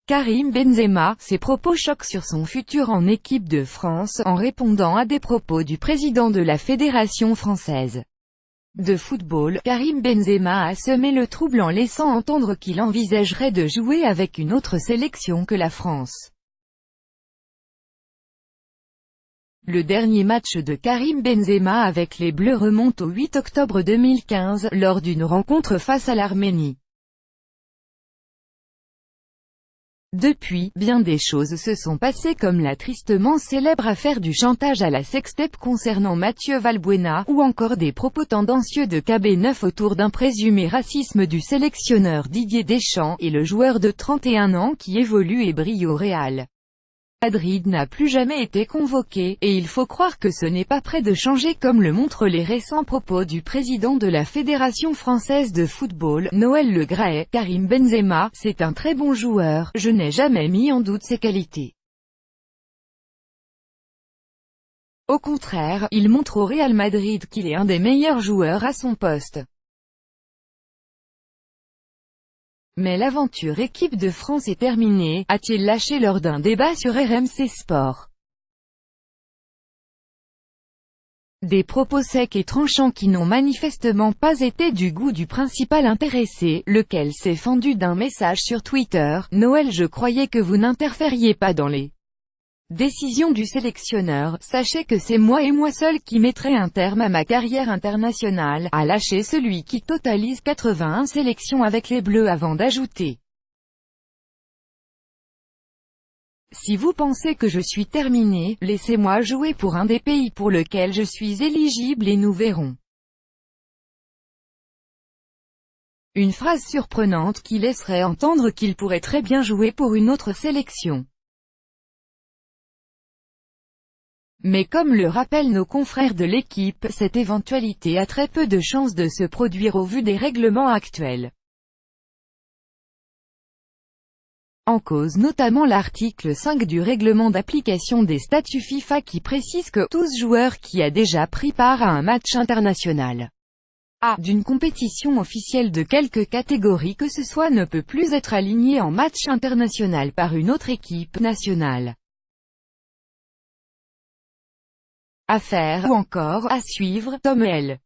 Karim Benzema, ses propos choquent sur son futur en équipe de France, en répondant à des propos du président de la Fédération française de football. Karim Benzema a semé le trouble en laissant entendre qu'il envisagerait de jouer avec une autre sélection que la France. Le dernier match de Karim Benzema avec les Bleus remonte au 8 octobre 2015, lors d'une rencontre face à l'Arménie. Depuis, bien des choses se sont passées comme la tristement célèbre affaire du chantage à la sextape concernant Mathieu Valbuena, ou encore des propos tendancieux de KB9 autour d'un présumé racisme du sélectionneur Didier Deschamps, et le joueur de 31 ans qui évolue et brille au Real Madrid n'a plus jamais été convoqué, et il faut croire que ce n'est pas près de changer comme le montrent les récents propos du président de la Fédération française de football, Noël Le Graët. Karim Benzema, c'est un très bon joueur, je n'ai jamais mis en doute ses qualités. Au contraire, il montre au Real Madrid qu'il est un des meilleurs joueurs à son poste. Mais l'aventure équipe de France est terminée, a-t-il lâché lors d'un débat sur RMC Sport. Des propos secs et tranchants qui n'ont manifestement pas été du goût du principal intéressé, lequel s'est fendu d'un message sur Twitter: « Noël, je croyais que vous n'interfériez pas dans les décision du sélectionneur, sachez que c'est moi et moi seul qui mettrai un terme à ma carrière internationale, a lâché celui qui totalise 81 sélections avec les Bleus avant d'ajouter: si vous pensez que je suis terminé, laissez-moi jouer pour un des pays pour lequel je suis éligible et nous verrons. » Une phrase surprenante qui laisserait entendre qu'il pourrait très bien jouer pour une autre sélection. Mais comme le rappellent nos confrères de l'équipe, cette éventualité a très peu de chances de se produire au vu des règlements actuels. En cause notamment l'article 5 du règlement d'application des statuts FIFA qui précise que tout joueur qui a déjà pris part à un match international d'une compétition officielle de quelque catégorie que ce soit ne peut plus être aligné en match international par une autre équipe nationale. À faire, ou encore, à suivre, Tom L.